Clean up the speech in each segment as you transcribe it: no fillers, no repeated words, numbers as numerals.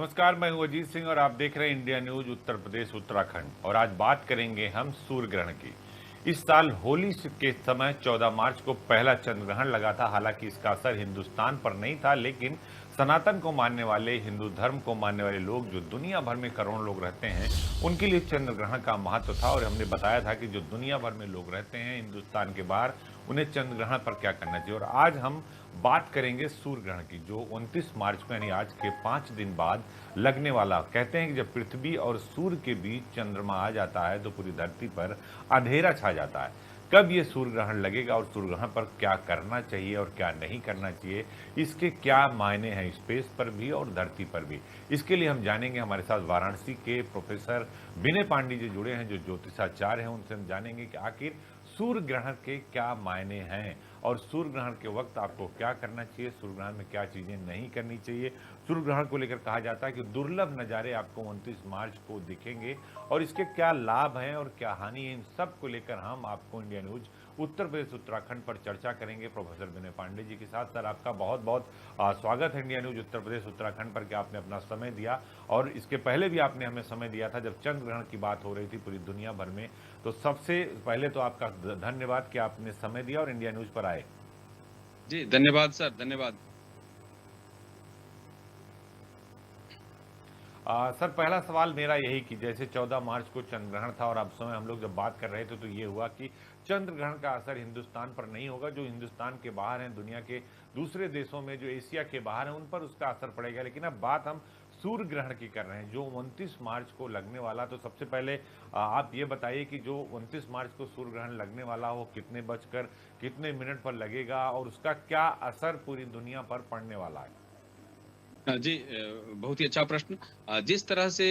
नमस्कार, मैं हूं अजीत सिंह और आप देख रहे हैं इंडिया न्यूज उत्तर प्रदेश उत्तराखंड। और आज बात करेंगे हम सूर्य ग्रहण की। इस साल होली के समय 14 मार्च को पहला चंद्र ग्रहण लगा था। हालांकि इसका असर हिंदुस्तान पर नहीं था, लेकिन सनातन को मानने वाले, हिंदू धर्म को मानने वाले लोग जो दुनिया भर में करोड़ों लोग रहते हैं, उनके लिए चंद्र ग्रहण का महत्व था। और हमने बताया था कि जो दुनिया भर में लोग रहते हैं हिंदुस्तान के बाहर, उन्हें चंद्र ग्रहण पर क्या करना चाहिए। और आज हम बात करेंगे सूर्य ग्रहण की, जो 29 मार्च को यानी आज के 5 दिन बाद लगने वाला। कहते हैं कि जब पृथ्वी और सूर्य के बीच चंद्रमा आ जाता है तो पूरी धरती पर अंधेरा छा जाता है। कब ये सूर्य ग्रहण लगेगा और सूर्य ग्रहण पर क्या करना चाहिए और क्या नहीं करना चाहिए, इसके क्या मायने हैं स्पेस पर भी और धरती पर भी, इसके लिए हम जानेंगे। हमारे साथ वाराणसी के प्रोफेसर विनय पांडे जी जुड़े हैं, जो ज्योतिषाचार्य हैं। उनसे हम जानेंगे कि आखिर सूर्य ग्रहण के क्या मायने हैं और सूर्य ग्रहण के वक्त आपको क्या करना चाहिए, सूर्य ग्रहण में क्या चीज़ें नहीं करनी चाहिए। सूर्य ग्रहण को लेकर कहा जाता है कि दुर्लभ नज़ारे आपको 29 मार्च को दिखेंगे और इसके क्या लाभ हैं और क्या हानि है। इन सब को लेकर हम आपको इंडिया न्यूज उत्तर प्रदेश उत्तराखंड पर चर्चा करेंगे प्रोफेसर विनय पांडे जी के साथ। सर, आपका बहुत बहुत स्वागत है इंडिया न्यूज उत्तर प्रदेश उत्तराखंड पर, कि आपने अपना समय दिया। और इसके पहले भी आपने हमें समय दिया था जब चंद्र ग्रहण की बात हो रही थी पूरी दुनिया भर में। तो सबसे पहले तो आपका धन्यवाद कि आपने समय दिया और इंडिया न्यूज पर आए। जी धन्यवाद सर, धन्यवाद। सर, पहला सवाल मेरा यही कि जैसे 14 मार्च को चंद्र ग्रहण था और अब समय हम लोग जब बात कर रहे थे तो ये हुआ कि चंद्र ग्रहण का असर हिंदुस्तान पर नहीं होगा। जो हिंदुस्तान के बाहर हैं, दुनिया के दूसरे देशों में, जो एशिया के बाहर हैं, उन पर उसका असर पड़ेगा। लेकिन अब बात हम सूर्य ग्रहण की कर रहे हैं जो 29 मार्च को लगने वाला। तो सबसे पहले आप ये बताइए कि जो 29 मार्च को सूर्य ग्रहण लगने वाला हो, कितने बजकर कितने मिनट पर लगेगा और उसका क्या असर पूरी दुनिया पर पड़ने वाला है। जी, बहुत ही अच्छा प्रश्न। जिस तरह से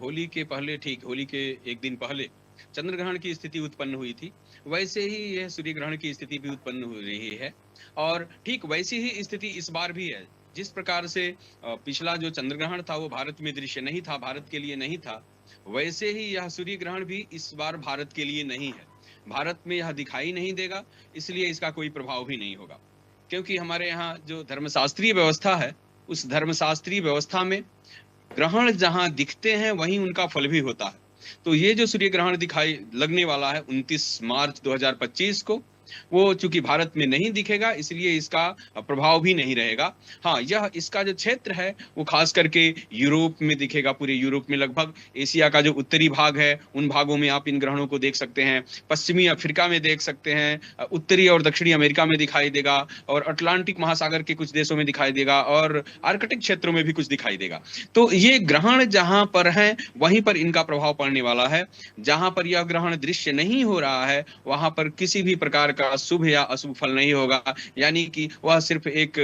होली के पहले, ठीक होली के एक दिन पहले चंद्र ग्रहण की स्थिति उत्पन्न हुई थी, वैसे ही यह सूर्य ग्रहण की स्थिति भी उत्पन्न हो रही है। और ठीक वैसी ही स्थिति इस बार भी है। जिस प्रकार से पिछला जो चंद्र ग्रहण था वो भारत में दृश्य नहीं था, भारत के लिए नहीं था, वैसे ही यह सूर्य ग्रहण भी इस बार भारत के लिए नहीं है। भारत में यह दिखाई नहीं देगा, इसलिए इसका कोई प्रभाव भी नहीं होगा। क्योंकि हमारे यहाँ जो धर्मशास्त्रीय व्यवस्था है, उस धर्मशास्त्रीय व्यवस्था में ग्रहण जहां दिखते हैं वहीं उनका फल भी होता है। तो ये जो सूर्य ग्रहण दिखाई लगने वाला है 29 मार्च 2025 को, वो चूंकि भारत में नहीं दिखेगा, इसलिए इसका प्रभाव भी नहीं रहेगा। हाँ, यह इसका जो क्षेत्र है वो खास करके यूरोप में दिखेगा। पूरे यूरोप में, लगभग एशिया का जो उत्तरी भाग है उन भागों में आप इन ग्रहणों को देख सकते हैं। पश्चिमी अफ्रीका में देख सकते हैं, उत्तरी और दक्षिणी अमेरिका में दिखाई देगा, और अटलांटिक महासागर के कुछ देशों में दिखाई देगा, और आर्कटिक क्षेत्रों में भी कुछ दिखाई देगा। तो ये ग्रहण जहां पर है वहीं पर इनका प्रभाव पड़ने वाला है। जहां पर यह ग्रहण दृश्य नहीं हो रहा है वहां पर किसी भी प्रकार का शुभ या अशुभ फल नहीं होगा। यानी कि वह सिर्फ एक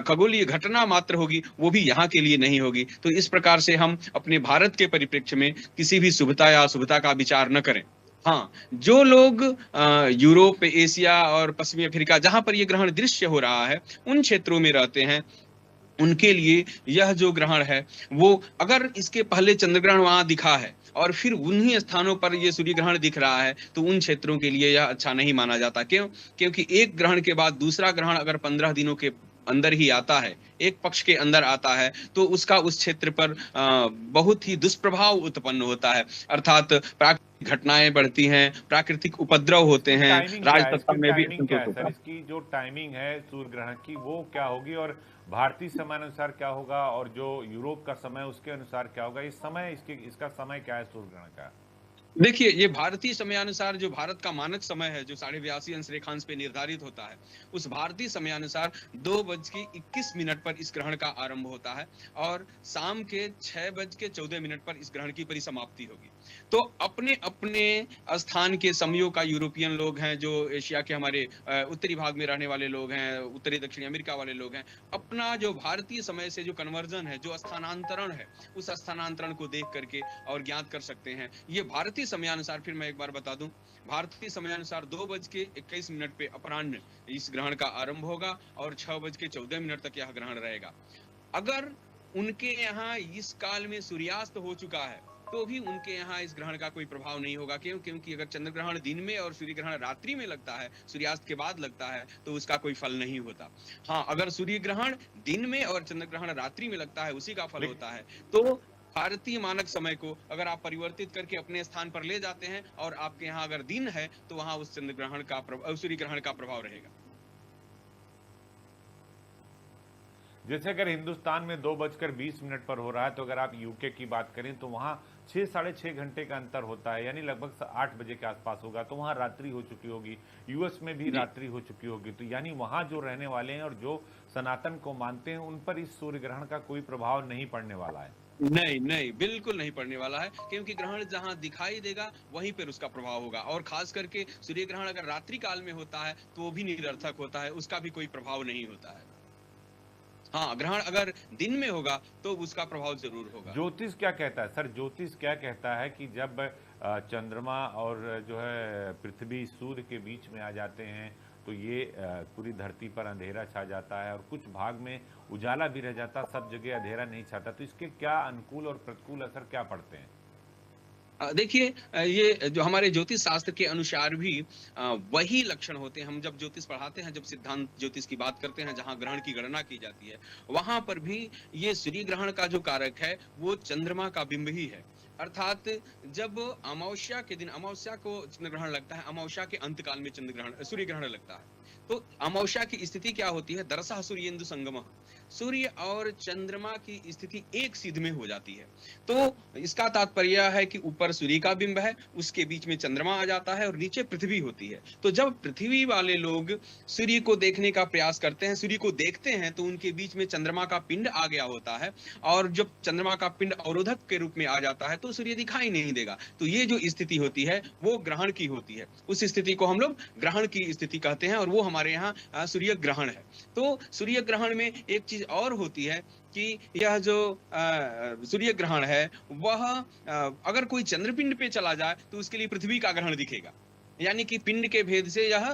खगोलीय घटना मात्र होगी, वो भी यहाँ के लिए नहीं होगी। तो इस प्रकार से हम अपने भारत के परिप्रेक्ष्य में किसी भी शुभता या अशुभता का विचार न करें। हाँ, जो लोग यूरोप, एशिया और पश्चिमी अफ्रीका जहां पर यह ग्रहण दृश्य हो रहा है उन क्षेत्रों में रहते हैं, उनके लिए यह जो ग्रहण है वो, अगर इसके पहले चंद्र ग्रहण वहां दिखा है और फिर उन्हीं स्थानों पर ये सूर्य ग्रहण दिख रहा है, तो उन क्षेत्रों के लिए यह अच्छा नहीं माना जाता। क्यों? क्योंकि एक ग्रहण के बाद दूसरा ग्रहण अगर 15 दिनों के अंदर ही आता है, एक पक्ष के अंदर आता है, तो उसका उस क्षेत्र पर बहुत ही दुष्प्रभाव उत्पन्न होता है। अर्थात प्राकृतिक घटनाएं बढ़ती हैं, प्राकृतिक उपद्रव होते इसकी हैं, टाइमिंग क्या है, राजसत्ता इसकी में भी टाइमिंग क्या असंतोष है होता सर, है। इसकी जो टाइमिंग है सूर्य ग्रहण की वो क्या होगी और भारतीय समय अनुसार क्या होगा और जो यूरोप का समय उसके अनुसार क्या होगा। इस समय इसका समय क्या है सूर्य ग्रहण का। देखिए, ये भारतीय समयानुसार जो भारत का मानक समय है, जो 82.5 अंश रेखांश पे निर्धारित होता है, उस भारतीय समयानुसार 2:21 पर इस ग्रहण का आरंभ होता है और शाम के 6:14 पर इस ग्रहण की परिसमाप्ति होगी। तो अपने अपने स्थान के समयों का यूरोपियन लोग हैं, जो एशिया के हमारे उत्तरी भाग में रहने वाले लोग हैं, उत्तरी दक्षिणी अमेरिका वाले लोग हैं, अपना जो भारतीय समय से जो कन्वर्जन है, जो स्थानांतरण है, उस स्थानांतरण को देख करके और ज्ञात कर सकते हैं। ये भारतीय समयानुसार, फिर मैं एक बार बता दूं, भारतीय समयानुसार 2:21 पे अपराह्न इस ग्रहण का आरंभ होगा और 6:14 तक यह ग्रहण रहेगा। अगर उनके यहाँ इस काल में सूर्यास्त हो चुका है तो भी उनके यहाँ इस ग्रहण का कोई प्रभाव नहीं होगा। क्यों? क्योंकि अगर चंद्र ग्रहण दिन में और सूर्य ग्रहण रात्रि में लगता है, सूर्यास्त के बाद लगता है, तो उसका कोई फल नहीं होता। हाँ, अगर सूर्य ग्रहण दिन में और चंद्र ग्रहण रात्रि में लगता है, उसी का फल लेकिन होता है। तो भारतीय मानक समय को अगर आप परिवर्तित करके अपने स्थान पर ले जाते हैं और आपके यहाँ अगर दिन है, तो वहां उस चंद्र ग्रहण का सूर्य ग्रहण का प्रभाव रहेगा। जैसे अगर हिंदुस्तान में 2:20 पर हो रहा है, तो अगर आप यूके की बात करें तो वहाँ 6-6.5 घंटे का अंतर होता है, यानी लगभग 8 बजे के आसपास होगा, तो वहाँ रात्रि हो चुकी होगी। यूएस में भी जी। रात्रि हो चुकी होगी, तो यानी वहाँ जो रहने वाले हैं और जो सनातन को मानते हैं, उन पर इस सूर्य ग्रहण का कोई प्रभाव नहीं पड़ने वाला है। नहीं, नहीं, बिल्कुल नहीं पड़ने वाला है, क्योंकि ग्रहण जहाँ दिखाई देगा, वहीं पर उसका प्रभाव होगा। और खास करके सूर्य ग्रहण अगर रात्रि काल में होता है, तो वो भी निरर्थक होता है, उसका भी कोई प्रभाव नहीं होता है। हाँ, ग्रहण अगर दिन में होगा, तो उसका प्रभाव ज़रूर होगा। ज्योतिष क्या कहता है सर? ज्योतिष क्या कहता है कि जब चंद्रमा और जो है पृथ्वी सूर्य के बीच में आ जाते हैं, तो ये पूरी धरती पर अंधेरा छा जाता है और कुछ भाग में उजाला भी रह जाता, सब जगह अंधेरा नहीं छाता। तो इसके क्या अनुकूल और प्रतिकूल असर क्या पड़ते हैं? देखिए, ये जो हमारे ज्योतिष शास्त्र के अनुसार भी वही लक्षण होते हैं। हम जब ज्योतिष पढ़ाते हैं, जब सिद्धांत ज्योतिष की बात करते हैं, जहाँ ग्रहण की गणना की जाती है, वहां पर भी ये सूर्य ग्रहण का जो कारक है, वो चंद्रमा का बिंब ही है। अर्थात जब अमावस्या के दिन अमावस्या को चंद्र ग्रहण लगता है, अमावस्या के अंत काल में चंद्र ग्रहण सूर्य ग्रहण लगता है, तो अमावस्या की स्थिति क्या होती है? दरसः सूर्येन्दु संगमः, सूर्य और चंद्रमा की स्थिति एक सिध में हो जाती है। तो इसका तात्पर्य है कि ऊपर सूर्य का बिंब है, उसके बीच में चंद्रमा आ जाता है और नीचे पृथ्वी होती है। तो जब पृथ्वी वाले लोग सूर्य को देखने का प्रयास करते हैं, सूर्य को देखते हैं, तो उनके बीच में चंद्रमा का पिंड आ गया होता है, और जब चंद्रमा का पिंड अवरोधक के रूप में आ जाता है, तो सूर्य दिखाई नहीं देगा। तो ये जो स्थिति होती है, वो ग्रहण की होती है। उस स्थिति को हम लोग ग्रहण की स्थिति कहते हैं, और वो हमारे यहाँ सूर्य ग्रहण है। तो सूर्य ग्रहण में एक चीज और होती है कि यह जो सूर्य ग्रहण है, वह अगर कोई चंद्रपिंड पे चला जाए, तो उसके लिए पृथ्वी का ग्रहण दिखेगा। यानी कि पिंड के भेद से यह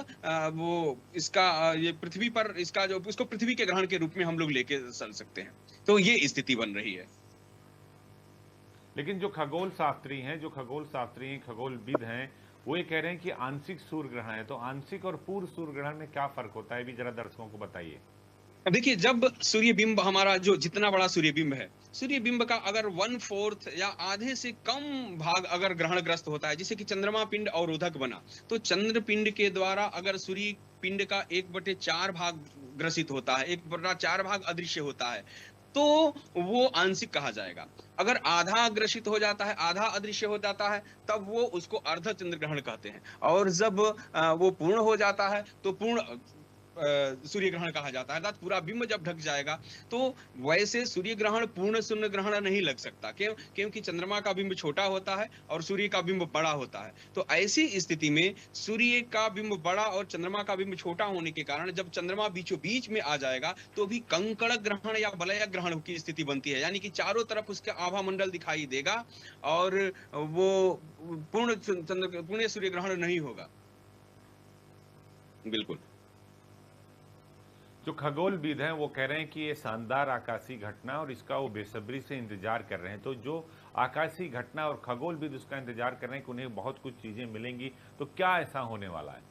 वो इसका ये पृथ्वी पर इसका जो उसको पृथ्वी के ग्रहण के रूप में हम लोग लेके चल सकते हैं। तो ये स्थिति बन रही है। लेकिन जो खगोल शास्त्री हैं, खगोलविद हैं, वो ये कह रहे हैं कि आंशिक सूर्य ग्रहण है। तो आंशिक और पूर्ण सूर्य ग्रहण में क्या फर्क होता है, भी जरा दर्शकों को बताइए। देखिए, जब सूर्य बिंब हमारा जो जितना बड़ा सूर्य बिंब है, सूर्य बिंब का अगर 1/4 या आधे से कम भाग अगर ग्रहणग्रस्त होता है, जैसे कि चंद्रमा पिंड अवरोधक बना, तो चंद्र पिंड के द्वारा अगर सूर्य पिंड का 1/4 भाग ग्रसित होता है, 1/4 भाग अदृश्य होता है, तो वो आंशिक कहा जाएगा। अगर आधा ग्रसित हो जाता है, आधा अदृश्य हो जाता है, तब वो उसको अर्ध चंद्र ग्रहण कहते हैं। और जब वो पूर्ण हो जाता है, तो पूर्ण सूर्य ग्रहण कहा जाता है। अर्थात पूरा बिंब जब ढक जाएगा, तो वैसे सूर्य ग्रहण पूर्ण सूर्य ग्रहण नहीं लग सकता। क्यों? क्योंकि चंद्रमा का बिंब छोटा होता है और सूर्य का बिंब बड़ा होता है। तो ऐसी स्थिति में सूर्य का बिंब बड़ा और चंद्रमा का बिंब छोटा होने के कारण जब चंद्रमा बीचों बीच में आ जाएगा, तो भी कंकड़ ग्रहण या वलय ग्रहण की स्थिति बनती है। यानी कि चारों तरफ उसके आभा मंडल दिखाई देगा, और वो पूर्ण सूर्य ग्रहण नहीं होगा। बिल्कुल। जो खगोलविद हैं वो कह रहे हैं कि ये शानदार आकाशीय घटना, और इसका वो बेसब्री से इंतजार कर रहे हैं। तो जो आकाशीय घटना और खगोलविद उसका इंतजार कर रहे हैं कि उन्हें बहुत कुछ चीजें मिलेंगी, तो क्या ऐसा होने वाला है?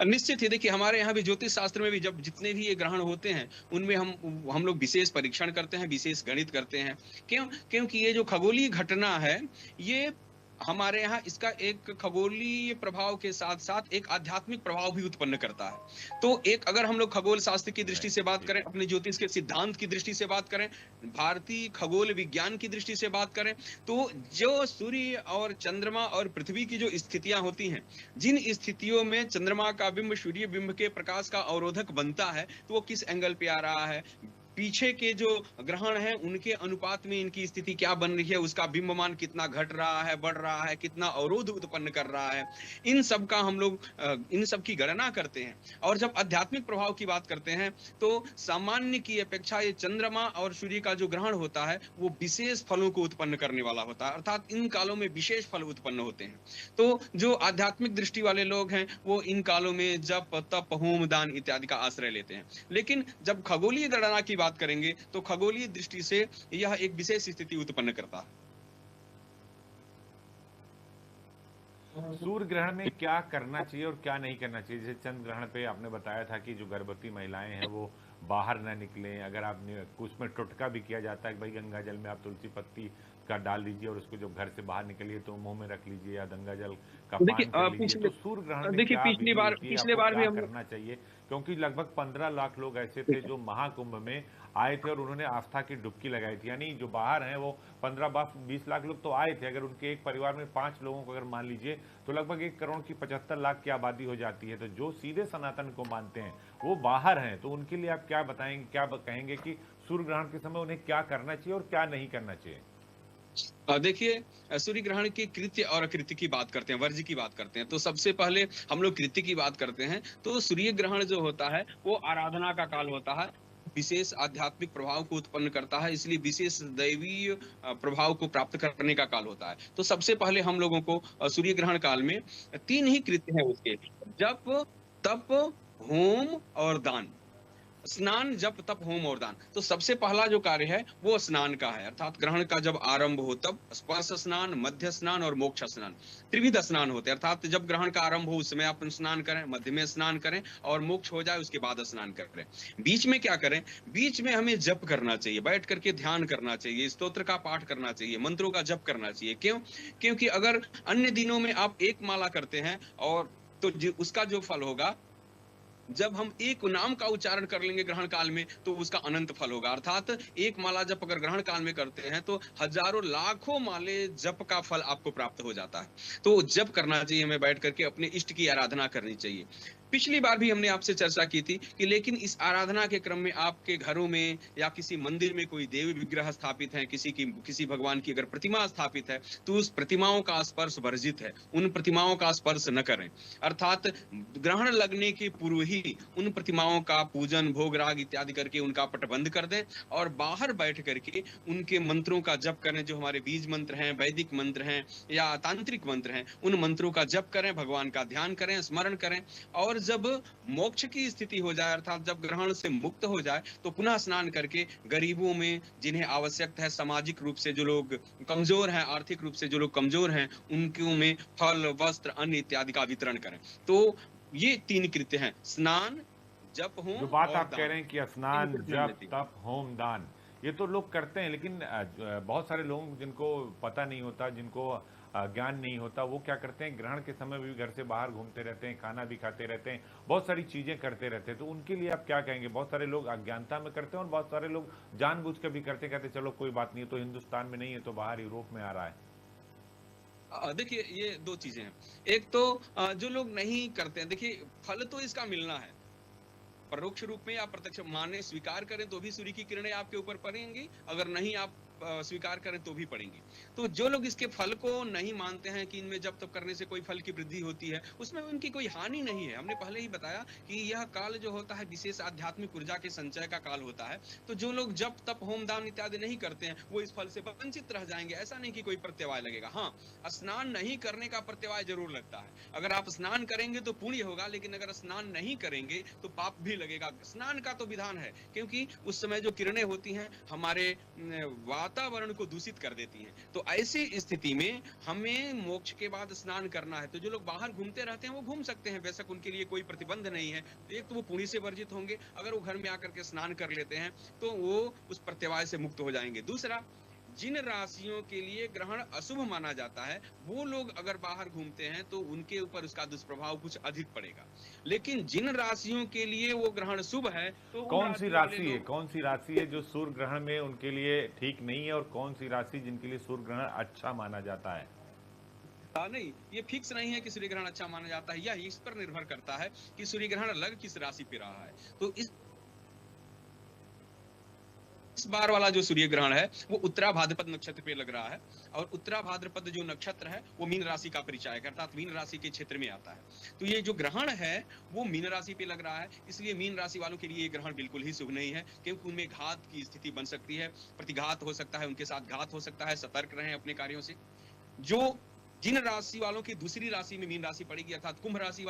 निश्चित ही देखिए, हमारे यहाँ भी ज्योतिष शास्त्र में भी जब जितने भी ये ग्रहण होते हैं, उनमें हम लोग विशेष परीक्षण करते हैं, विशेष गणित करते हैं। क्यों? क्योंकि ये जो खगोलीय घटना है, ये हमारे यहाँ इसका एक खगोलीय प्रभाव के साथ साथ एक आध्यात्मिक प्रभाव भी उत्पन्न करता है। तो एक अगर हम लोग खगोल शास्त्र की दृष्टि से बात करें, अपने ज्योतिष के सिद्धांत की दृष्टि से बात करें, भारतीय खगोल विज्ञान की दृष्टि से बात करें, तो जो सूर्य और चंद्रमा और पृथ्वी की जो स्थितियां होती हैं, जिन स्थितियों में चंद्रमा का बिंब सूर्य बिंब के प्रकाश का अवरोधक बनता है, तो वो किस एंगल पे आ रहा है, पीछे के जो ग्रहण हैं उनके अनुपात में इनकी स्थिति क्या बन रही है, उसका बिंबमान कितना घट रहा है, बढ़ रहा है, कितना अवरोध उत्पन्न कर रहा है, इन सब का हम लोग इन सब की गणना करते हैं। और जब आध्यात्मिक प्रभाव की बात करते हैं, तो सामान्य की अपेक्षा ये चंद्रमा और सूर्य का जो ग्रहण होता है, वो विशेष फलों को उत्पन्न करने वाला होता है। अर्थात इन कालों में विशेष फल उत्पन्न होते हैं। तो जो आध्यात्मिक दृष्टि वाले लोग हैं, वो इन कालों में जप तप होम दान इत्यादि का आश्रय लेते हैं। लेकिन जब खगोलीय गणना की बात करेंगे, तो खगोलीय दृष्टि से यह एक विशेष स्थिति उत्पन्न करता है। सूर्य ग्रहण में क्या करना चाहिए और क्या नहीं करना चाहिए? जैसे चंद्र ग्रहण पे आपने बताया था कि जो गर्भवती महिलाएं हैं वो बाहर ना निकलें। अगर आपने उसमें टोटका भी किया जाता है कि भाई गंगा जल में आप तुलसी पत्ती का डाल दीजिए और उसको जब घर से बाहर निकलिए तो मुंह में रख लीजिए या गंगा जल का देखिए पान कर लीजिए। तो सूर्य ग्रहण में क्या विधि होती है, पिछले आपको बार भी क्या हम करना चाहिए? क्योंकि लगभग 15 लाख लोग ऐसे थे जो महाकुंभ में आए थे और उन्होंने आस्था की डुबकी लगाई थी। यानी जो बाहर हैं वो 15-20 लाख लोग तो आए थे। अगर उनके एक परिवार में 5 लोगों को अगर मान लीजिए तो लगभग 1 करोड़ की 75 लाख की आबादी हो जाती है। तो जो सीधे सनातन को मानते हैं वो बाहर हैं, तो उनके लिए आप क्या बताएंगे, क्या कहेंगे कि सूर्य ग्रहण के समय उन्हें क्या करना चाहिए और क्या नहीं करना चाहिए? देखिए, सूर्य ग्रहण के कृत्य और अकृत्य की बात करते हैं, वर्ज्य की बात करते हैं। तो सबसे पहले हम लोग कृत्य की बात करते हैं। तो सूर्य ग्रहण जो होता है वो आराधना का काल होता है, विशेष आध्यात्मिक प्रभाव को उत्पन्न करता है, इसलिए विशेष दैवीय प्रभाव को प्राप्त करने का काल होता है। तो सबसे पहले हम लोगों को सूर्य ग्रहण काल में 3 ही कृत्य हैं उसके: जप, तप, होम और दान। स्नान, जप, तप, होम और दान। तो सबसे पहला जो कार्य है वो स्नान का है, अर्थात ग्रहण का जब आरंभ हो तब स्पर्श स्नान, मध्य स्नान और मोक्ष स्नान, त्रिविध स्नान होते हैं। अर्थात जब ग्रहण का आरंभ हो उस समय आप स्नान करें, मध्य में स्नान करें और मोक्ष हो जाए उसके बाद स्नान करें। बीच में क्या करें? बीच में हमें जप करना चाहिए, बैठ करके ध्यान करना चाहिए, स्तोत्र का पाठ करना चाहिए, मंत्रों का जप करना चाहिए। क्यों? क्योंकि अगर अन्य दिनों में आप एक माला करते हैं और तो उसका जो फल होगा, जब हम एक नाम का उच्चारण कर लेंगे ग्रहण काल में तो उसका अनंत फल होगा। अर्थात एक माला जप अगर ग्रहण काल में करते हैं तो हजारों लाखों माले जप का फल आपको प्राप्त हो जाता है। तो जप करना चाहिए, हमें बैठ करके अपने इष्ट की आराधना करनी चाहिए। पिछली बार भी हमने आपसे चर्चा की थी कि लेकिन इस आराधना के क्रम में आपके घरों में या किसी मंदिर में कोई देवी विग्रह स्थापित है, किसी भगवान की अगर प्रतिमा स्थापित है, तो उस प्रतिमाओं का स्पर्श वर्जित है, उन प्रतिमाओं का स्पर्श न करें। अर्थात ग्रहण लगने के पूर्व ही उन प्रतिमाओं का पूजन, भोग राग इत्यादि करके उनका पटबंध कर दें और बाहर बैठ करके उनके मंत्रों का जप करें। जो हमारे बीज मंत्र हैं, वैदिक मंत्र हैं या तांत्रिक मंत्र हैं, उन मंत्रों का जप करें, भगवान का ध्यान करें, स्मरण करें। और जब मोक्ष की स्थिति हो जाए, अर्थात जब ग्रहण से मुक्त हो जाए, तो पुनः स्नान करके गरीबों में जिन्हें आवश्यकता है, सामाजिक रूप से जो लोग कमजोर हैं, आर्थिक रूप से जो लोग कमजोर हैं, उनके में फल, वस्त्र, अन्न इत्यादि का वितरण करें। तो ये 3 कृत्य हैं: स्नान, जप, जो होम बात और आप कह दान। रहे हैं कि 3 स्नान, कृत्य होने जप, चाहिए। तप, होम, दान, ये तो लोग करते हैं, लेकिन बहुत सारे लोग जिनको पता नहीं होता, जिनको ज्ञान नहीं होता, वो क्या करते हैं, ग्रहण के समय भी घर से बाहर घूमते रहते हैं, खाना भी खाते रहते हैं, बहुत सारी चीज़ें करते रहते हैं। तो उनके लिए आप क्या कहेंगे? बहुत सारे लोग अज्ञानता में करते हैं और बहुत सारे लोग जानबूझ कर भी करते, कहते चलो कोई बात नहीं है, तो हिंदुस्तान में नहीं है तो बाहर यूरोप में आ रहा है। देखिए, ये 2 चीजें हैं। एक तो जो लोग नहीं करते हैं, देखिए फल तो इसका मिलना है, परोक्ष रूप में या प्रत्यक्ष माने स्वीकार करें तो भी सूर्य की किरणें आपके ऊपर पड़ेंगी, अगर नहीं आप स्वीकार करें तो भी पड़ेंगी। तो जो लोग इसके फल को नहीं मानते हैं कि इनमें जप तप करने से कोई फल की वृद्धि होती है, उसमें उनकी कोई हानि नहीं है। हमने पहले ही बताया कि यह काल जो होता है विशेष आध्यात्मिक ऊर्जा के संचय का काल होता है। तो जो लोग जप तप होम दान इत्यादि नहीं करते हैं वो इस फल से वंचित रह जाएंगे। ऐसा नहीं कि कोई प्रत्यवाय लगेगा। हाँ, स्नान नहीं करने का प्रत्यवाय जरूर लगता है। अगर आप स्नान करेंगे तो पुण्य होगा, लेकिन अगर स्नान नहीं करेंगे तो पाप भी लगेगा। स्नान का तो विधान है, क्योंकि उस समय जो किरणें होती हैं हमारे वातावरण को दूषित कर देती हैं। तो ऐसी स्थिति में हमें मोक्ष के बाद स्नान करना है। तो जो लोग बाहर घूमते रहते हैं वो घूम सकते हैं, बेशक उनके लिए कोई प्रतिबंध नहीं है। तो एक तो वो पुण्य से वर्जित होंगे, अगर वो घर में आकर के स्नान कर लेते हैं तो वो उस प्रत्यवाय से मुक्त हो जाएंगे। दूसरा, जिन राशियों के लिए ग्रहण अशुभ माना जाता है वो लोग अगर बाहर घूमते हैं तो उनके ऊपर उसका दुष्प्रभाव कुछ अधिक पड़ेगा। लेकिन जिन राशियों के लिए वो ग्रहण शुभ है तो उन कौन सी राशि वाले राशि है, लोग कौन सी राशि है जो सूर्य ग्रहण में उनके लिए ठीक नहीं है और कौन सी राशि जिनके लिए सूर्य ग्रहण अच्छा माना जाता है? नहीं, ये फिक्स नहीं है कि सूर्य ग्रहण अच्छा माना जाता है। यह इस पर निर्भर करता है कि सूर्य ग्रहण लग किस राशि पे रहा है। तो इस बार वाला जो सूर्य ग्रहण है वो उत्तरा भाद्रपद नक्षत्र पे लग रहा है, और उत्तरा भाद्रपद जो नक्षत्र है वो मीन राशि का परिचायक है, अर्थात मीन राशि के क्षेत्र में आता है। तो ये जो ग्रहण है वो मीन राशि पे लग रहा है, इसलिए मीन राशि वालों के लिए ये ग्रहण बिल्कुल ही शुभ नहीं है, क्योंकि उनमें घात की स्थिति बन सकती है, प्रतिघात हो सकता है, उनके साथ घात हो सकता है। सतर्क रहें अपने कार्यों से। जो जिन राशि वालों की दूसरी राशि में मीन राशि पड़ेगी, अर्थात कुंभ राशि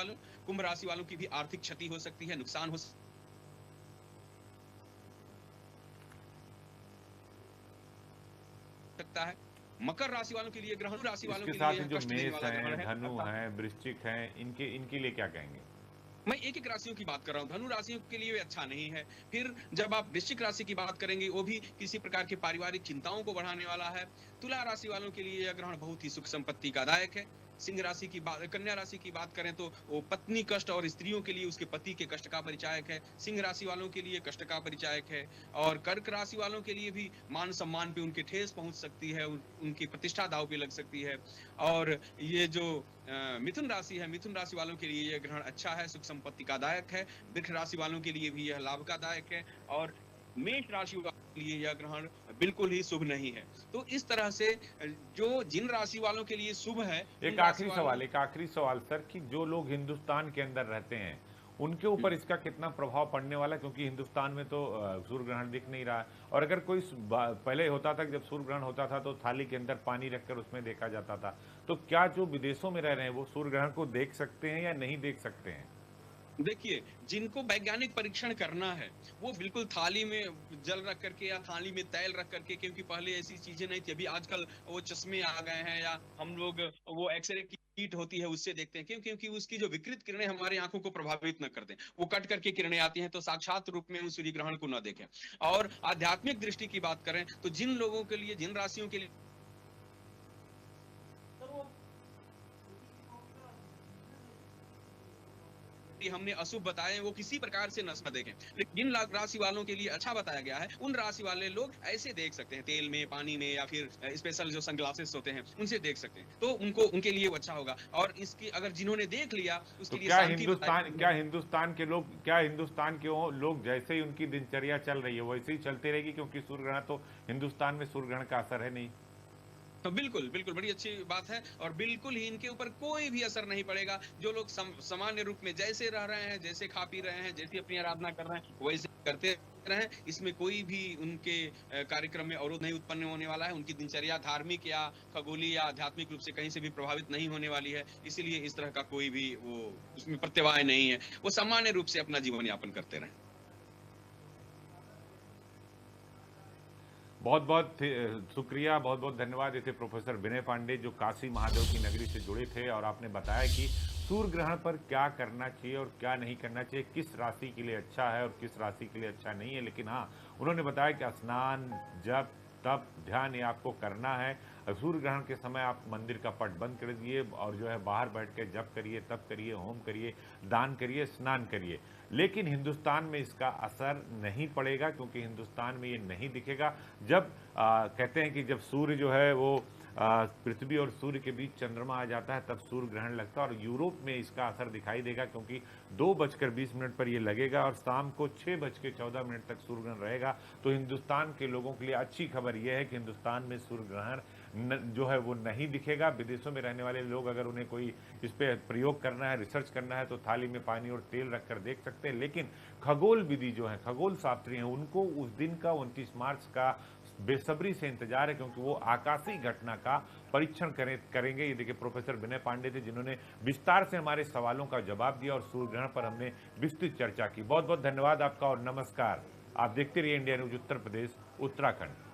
वालों की भी आर्थिक क्षति हो सकती है, नुकसान हो सकता है। मकर राशि वालों के लिए ग्रहण, राशि वालों इसके के साथ लिए ही यह जो कष्ट देने मेष वाला ग्रहण हैं, है। धनु हैं, वृश्चिक हैं, इनके लिए क्या कहेंगे? मैं एक-एक राशियों की बात कर रहा हूँ, धनु राशियों के लिए अच्छा नहीं है। फिर जब आप वृश्चिक राशि की बात करेंगे, वो भी किसी प्रकार की पारिवारिक चिंताओं को बढ़ाने वाला है। तुला राशि वालों के लिए यह ग्रहण बहुत ही सुख संपत्ति का दायक है। सिंह राशि की बात कन्या राशि की बात करें तो वो पत्नी कष्ट और स्त्रियों के लिए उसके पति के कष्ट का परिचायक है। सिंह राशि वालों के लिए कष्ट का परिचायक है और कर्क राशि वालों के लिए भी मान-सम्मान पे उनके ठेस पहुँच सकती है, उनकी प्रतिष्ठा दाँव पे लग सकती है। और ये जो मिथुन राशि है, मिथुन राशि वालों के लिए यह ग्रहण अच्छा है, सुख संपत्ति का दायक है। वृष राशि वालों के लिए भी यह लाभ का दायक है और मेष राशि वालों के लिए यह ग्रहण बिल्कुल ही शुभ नहीं है। तो इस तरह से जो जिन राशि वालों के लिए शुभ है, उन राशि वालों एक आखिरी सवाल सर कि जो लोग हिंदुस्तान के अंदर रहते हैं, उनके ऊपर हुँ। इसका कितना प्रभाव पड़ने वाला है? क्योंकि हिंदुस्तान में तो सूर्य ग्रहण दिख नहीं रहा है और अगर कोई पहले होता था कि जब सूर्य ग्रहण होता था तो थाली के अंदर पानी रखकर उसमें देखा जाता था। तो क्या जो विदेशों में रह रहे हैं वो सूर्य ग्रहण को देख सकते हैं या नहीं देख सकते हैं? देखिए, जिनको वैज्ञानिक परीक्षण करना है, वो बिल्कुल थाली में जल रख करके या थाली में तेल रख करके, क्योंकि पहले ऐसी चीज़ें नहीं थी। अभी आजकल वो चश्मे आ गए हैं या हम लोग वो एक्स-रे की कीट होती है, उससे देखते हैं। क्यों? क्योंकि उसकी जो विकृत किरणें हमारी आँखों को प्रभावित ना कर दें। वो कट करके किरणें आती हैं, तो साक्षात रूप में उस सूर्य ग्रहण को ना देखें। और आध्यात्मिक दृष्टि की बात करें, तो जिन लोगों के लिए, जिन राशियों के लिए हमने अशुभ बताए वो किसी प्रकार से नष्ट देखें। लेकिन जिन राशि वालों के लिए अच्छा बताया गया है, उन राशि वाले लोग ऐसे देख सकते हैं, तेल में, पानी में या फिर स्पेशल जो सनग्लासेस होते हैं, उनसे देख सकते हैं। तो उनको, उनके लिए वो अच्छा होगा और इसकी अगर जिन्होंने देख लिया, तो उसके लिए शांति क्या बताई। हिंदुस्तान के वो लोग जैसे ही उनकी दिनचर्या चल रही है वैसे ही चलती रहेगी क्योंकि सूर्य ग्रहण तो हिंदुस्तान में सूर्य ग्रहण का असर है नहीं? तो बिल्कुल, बिल्कुल, बड़ी अच्छी बात है और बिल्कुल ही इनके ऊपर कोई भी असर नहीं पड़ेगा। जो लोग सामान्य रूप में जैसे रह रहे हैं, जैसे खा पी रहे हैं, जैसी अपनी आराधना कर रहे हैं, वैसे करते रहें। इसमें कोई भी उनके कार्यक्रम में अवरोध नहीं उत्पन्न होने वाला है। उनकी दिनचर्या धार्मिक या खगोलीय या आध्यात्मिक रूप से कहीं से भी प्रभावित नहीं होने वाली है। इसीलिए इस तरह का कोई भी वो उसमें प्रत्यवाय नहीं है। वो सामान्य रूप से अपना जीवन यापन करते रहें। बहुत बहुत शुक्रिया, बहुत बहुत धन्यवाद। ये थे प्रोफेसर विनय पांडे जो काशी महादेव की नगरी से जुड़े थे और आपने बताया कि सूर्य ग्रहण पर क्या करना चाहिए और क्या नहीं करना चाहिए, किस राशि के लिए अच्छा है और किस राशि के लिए अच्छा नहीं है। लेकिन हाँ, उन्होंने बताया कि स्नान, जप, तप, ध्यान ये आपको करना है। सूर्य ग्रहण के समय आप मंदिर का पट बंद कर दिए और जो है बाहर बैठ के जप करिए, तप करिए, होम करिए, दान करिए, स्नान करिए। लेकिन हिंदुस्तान में इसका असर नहीं पड़ेगा क्योंकि हिंदुस्तान में ये नहीं दिखेगा। जब कहते हैं कि जब सूर्य जो है वो पृथ्वी और सूर्य के बीच चंद्रमा आ जाता है तब सूर्य ग्रहण लगता है और यूरोप में इसका असर दिखाई देगा क्योंकि 2:20 पर ये लगेगा और शाम को 6:14 तक सूर्य ग्रहण रहेगा। तो हिंदुस्तान के लोगों के लिए अच्छी खबर यह है कि हिंदुस्तान में सूर्य ग्रहण जो है वो नहीं दिखेगा। विदेशों में रहने वाले लोग अगर उन्हें कोई इस पर प्रयोग करना है, रिसर्च करना है तो थाली में पानी और तेल रखकर देख सकते हैं। लेकिन खगोल विधि जो है, खगोल शास्त्री हैं, उनको उस दिन का 29 मार्च का बेसब्री से इंतजार है क्योंकि वो आकाशीय घटना का परीक्षण करेंगे। ये देखिए प्रोफेसर विनय पांडे थे जिन्होंने विस्तार से हमारे सवालों का जवाब दिया और सूर्य ग्रहण पर हमने विस्तृत चर्चा की। बहुत बहुत धन्यवाद आपका और नमस्कार। आप देखते रहिए इंडिया न्यूज उत्तर प्रदेश उत्तराखंड।